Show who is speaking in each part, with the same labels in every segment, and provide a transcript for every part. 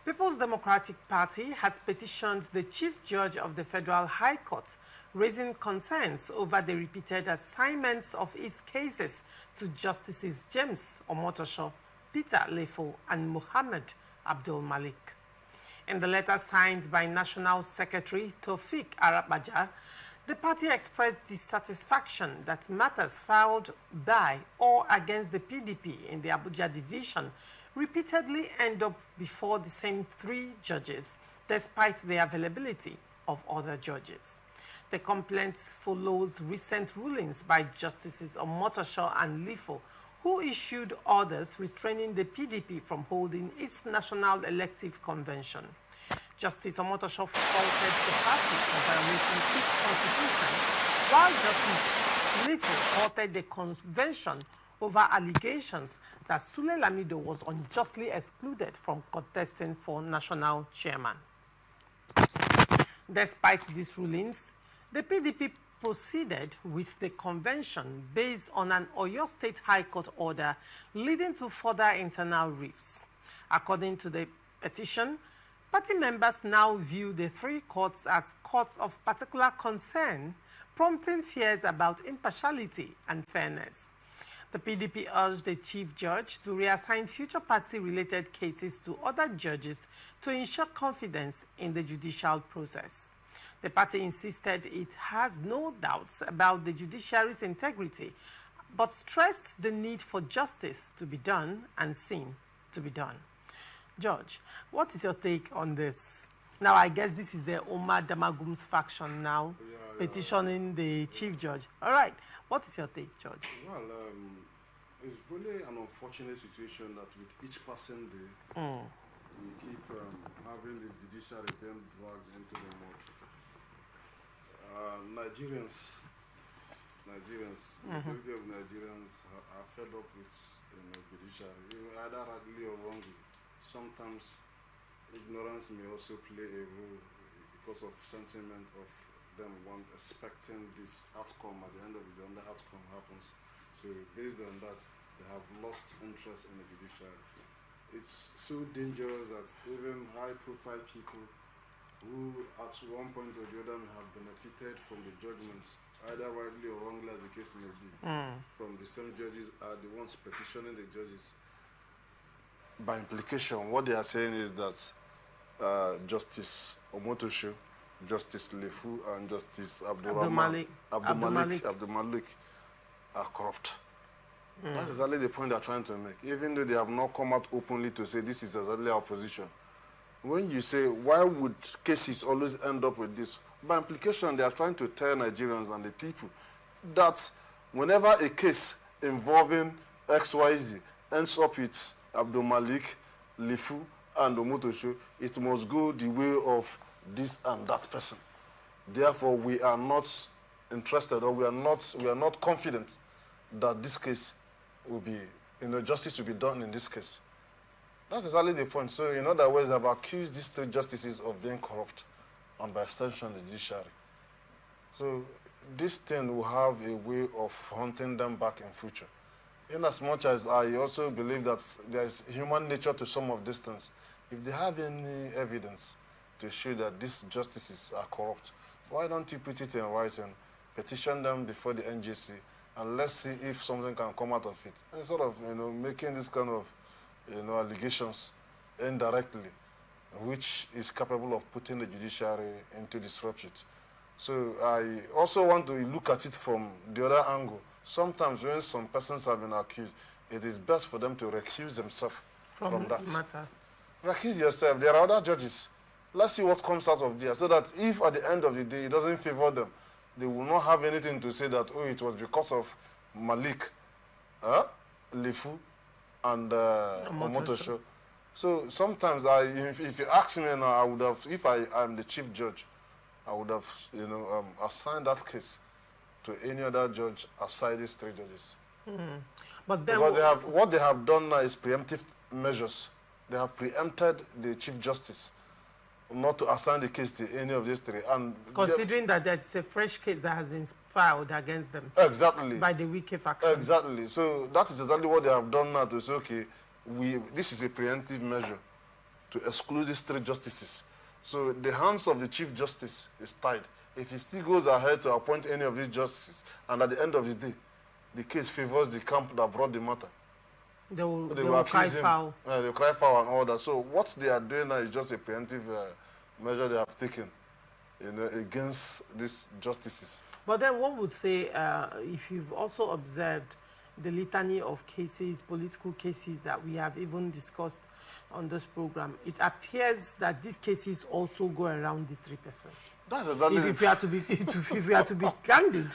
Speaker 1: People's Democratic Party has petitioned the Chief Judge of the Federal High Court, raising concerns over the repeated assignments of its cases to Justices James Omotosho, Lifu and Mohammed Abdulmalik. In the letter signed by National Secretary Tawfiq Arabaja, the party expressed dissatisfaction that matters filed by or against the PDP in the Abuja division repeatedly end up before the same three judges, despite the availability of other judges. The complaint follows recent rulings by Justices Omotosho and Lifu, who issued orders restraining the PDP from holding its National Elective Convention. Justice Omotosho faulted the party for violating its constitution, while Justice Lifu faulted the convention over allegations that Sule Lamido was unjustly excluded from contesting for national chairman. Despite these rulings, the PDP proceeded with the convention based on an Oyo State High Court order leading to further internal rifts. According to the petition, party members now view the three courts as courts of particular concern, prompting fears about impartiality and fairness. The PDP urged the Chief Judge to reassign future party-related cases to other judges to ensure confidence in the judicial process. The party insisted it has no doubts about the judiciary's integrity, but stressed the need for justice to be done and seen to be done. Judge, what is your take on this? Now, I guess this is the Omar Damagum's faction now, petitioning the Chief Judge. All right. What is your take, Judge?
Speaker 2: Well, it's really an unfortunate situation that with each passing day, we keep having the judiciary being dragged into the mud. Nigerians, majority of Nigerians are fed up with judiciary, either rightly or wrongly. Sometimes ignorance may also play a role because of sentiment of them expecting this outcome. At the end of it, then the outcome happens. So based on that, they have lost interest in the judiciary. It's so dangerous that even high-profile people who at one point or the other may have benefited from the judgments, either rightly or wrongly as the case may be, from the same judges are the ones petitioning the judges. By implication, what they are saying is that Justice Omotosho, Justice Lifu and Justice Abdulmalik are corrupt. That's exactly the point they're trying to make, even though they have not come out openly to say this is exactly our position. When you say, why would cases always end up with this? By implication, they are trying to tell Nigerians and the people that whenever a case involving XYZ ends up with Abdulmalik, Lifu, and Omotosho, it must go the way of this and that person. Therefore, we are not interested, or we are not confident that this case will be, justice will be done in this case. That's exactly the point. So, in other words, I've accused these three justices of being corrupt, and by extension, the judiciary. So, this thing will have a way of hunting them back in future. In as much as I also believe that there is human nature to some of these things, if they have any evidence to show that these justices are corrupt, why don't you put it in writing, petition them before the NJC, and let's see if something can come out of it. And sort of, making this kind of, allegations indirectly, which is capable of putting the judiciary into disrepute. So I also want to look at it from the other angle. Sometimes when some persons have been accused, it is best for them to recuse themselves from that
Speaker 1: matter.
Speaker 2: Recuse yourself. There are other judges. Let's see what comes out of there, so that if at the end of the day it doesn't favor them, they will not have anything to say that, oh, it was because of Malik, Lifu, and Omotosho. So sometimes, if you ask me now, I would have, if I am the chief judge, I would have, assigned that case to any other judge aside these three judges.
Speaker 1: But then
Speaker 2: because what they have done now is preemptive measures. They have preempted the chief justice not to assign the case to any of these three. And
Speaker 1: considering that it's a fresh case that has been filed against them.
Speaker 2: Exactly.
Speaker 1: By the Wike faction.
Speaker 2: Exactly. So that is exactly what they have done now to say, okay, this is a preemptive measure to exclude these 3 justices. So the hands of the Chief Justice is tied. If he still goes ahead to appoint any of these justices, and at the end of the day, the case favors the camp that brought the matter,
Speaker 1: they will cry foul.
Speaker 2: They will cry foul and all that. So what they are doing now is just a preemptive measure they have taken, against these justices.
Speaker 1: But then one would say, if you've also observed the litany of cases, political cases that we have even discussed on this program, it appears that these cases also go around these 3 persons.
Speaker 2: That's exactly.
Speaker 1: If we are to be, if we are to be candid,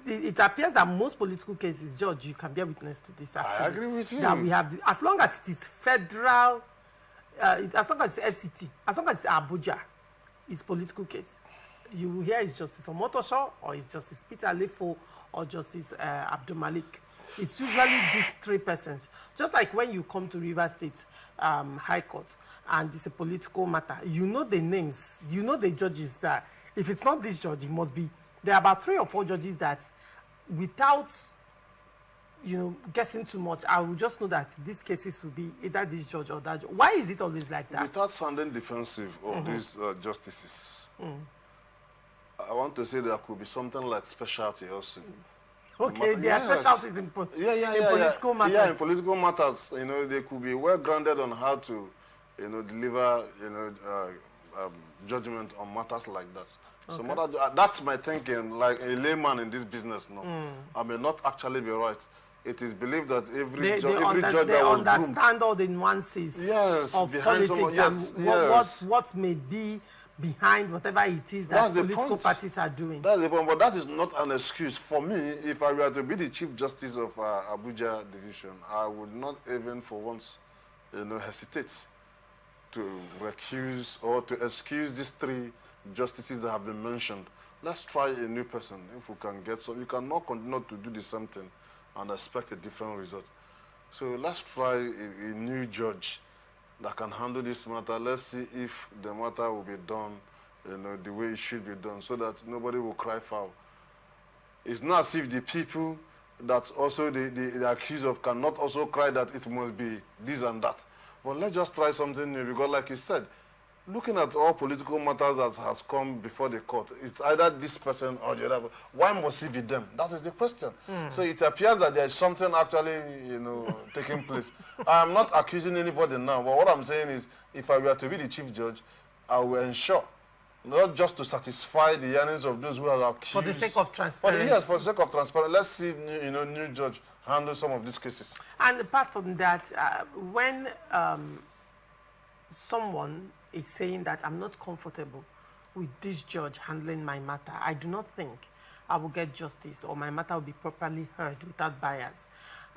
Speaker 1: it appears that most political cases, George, you can bear witness to this. Actually,
Speaker 2: I agree with you.
Speaker 1: That we have, as long as it is federal, as long as it's FCT, as long as it's Abuja, it's political case. You will hear it's Justice Omotosho, or it's Justice Peter Lifu, or Justice Abdulmalik. It's usually these 3 persons. Just like when you come to River State High Court and it's a political matter, you know the names, you know the judges that if it's not this judge, it must be. There are about 3 or 4 judges that, without guessing too much, I will just know that these cases will be either this judge or that judge. Why is it always like that?
Speaker 2: Without sounding defensive of these justices, I want to say there could be something like specialty also.
Speaker 1: Okay, there are specialties in political matters.
Speaker 2: Yeah, in political matters, they could be well grounded on how to, deliver, judgment on matters like that. Okay. So that's my thinking, like a layman in this business now. I may not actually be right. It is believed that every judge that was groomed,
Speaker 1: they understand all the nuances of politics and what may be behind whatever it is that political parties are doing.
Speaker 2: That's the point, but that is not an excuse. For me, if I were to be the Chief Justice of Abuja Division, I would not even for once, hesitate to recuse or to excuse these 3 justices that have been mentioned. Let's try a new person. If we can get some, you cannot continue to do the same thing and expect a different result. So let's try a new judge that can handle this matter. Let's see if the matter will be done, the way it should be done, so that nobody will cry foul. It's not as if the people that also the accused of cannot also cry that it must be this and that. But let's just try something new, because like you said, looking at all political matters that has come before the court, it's either this person or the other. Why must it be them? That is the question. So it appears that there is something actually, taking place. I'm not accusing anybody now, but what I'm saying is, if I were to be the Chief Judge, I will ensure, not just to satisfy the yearnings of those who are accused.
Speaker 1: For the sake of transparency.
Speaker 2: Yes, for the sake of transparency. Let's see, new judge handle some of these cases.
Speaker 1: And apart from that, when someone is saying that I'm not comfortable with this judge handling my matter, I do not think I will get justice or my matter will be properly heard without bias.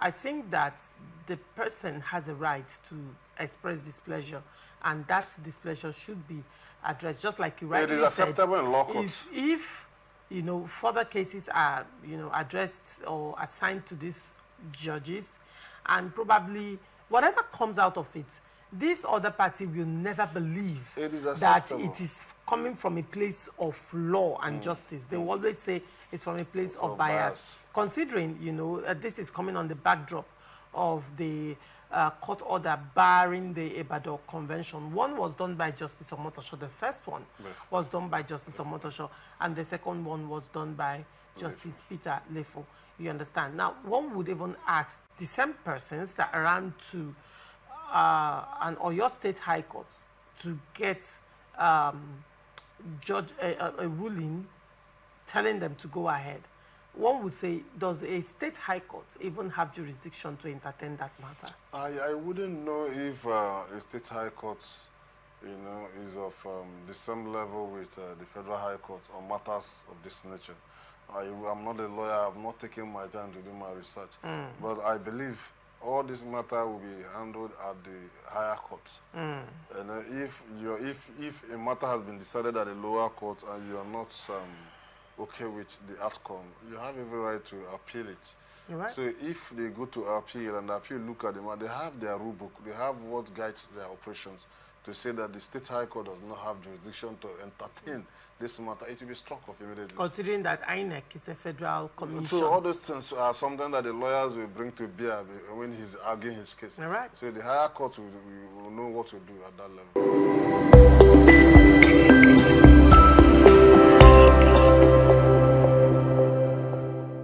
Speaker 1: I think that the person has a right to express displeasure, and that displeasure should be addressed, just like you rightly said.
Speaker 2: It is acceptable in law court.
Speaker 1: If further cases are addressed or assigned to these judges, and probably whatever comes out of it, this other party will never believe that it is coming from a place of law and justice. They will always say it's from a place of bias. Considering, this is coming on the backdrop of the court order barring the Ibadan Convention. One was done by Justice Omotosho. The first one was done by Justice Omotosho, and the second one was done by Justice Peter Lifu. You understand? Now, one would even ask the same persons that ran to an Oyo State High Court to get a ruling telling them to go ahead. One would say, does a state high court even have jurisdiction to entertain that matter?
Speaker 2: I wouldn't know if a state high court, is of the same level with the federal high court on matters of this nature. I'm not a lawyer. I've not taken my time to do my research. But I believe all this matter will be handled at the higher court. And if a matter has been decided at the lower court and you are not okay with the outcome, you have every right to appeal it.
Speaker 1: Right.
Speaker 2: So if they go to appeal and the appeal look at the matter, they have their rule book, they have what guides their operations. to say that the State High Court does not have jurisdiction to entertain this matter, it will be struck off immediately.
Speaker 1: Considering that INEC is a federal commission.
Speaker 2: So all those things are something that the lawyers will bring to bear when he's arguing his case.
Speaker 1: All right.
Speaker 2: So the higher court will know what to do at that level.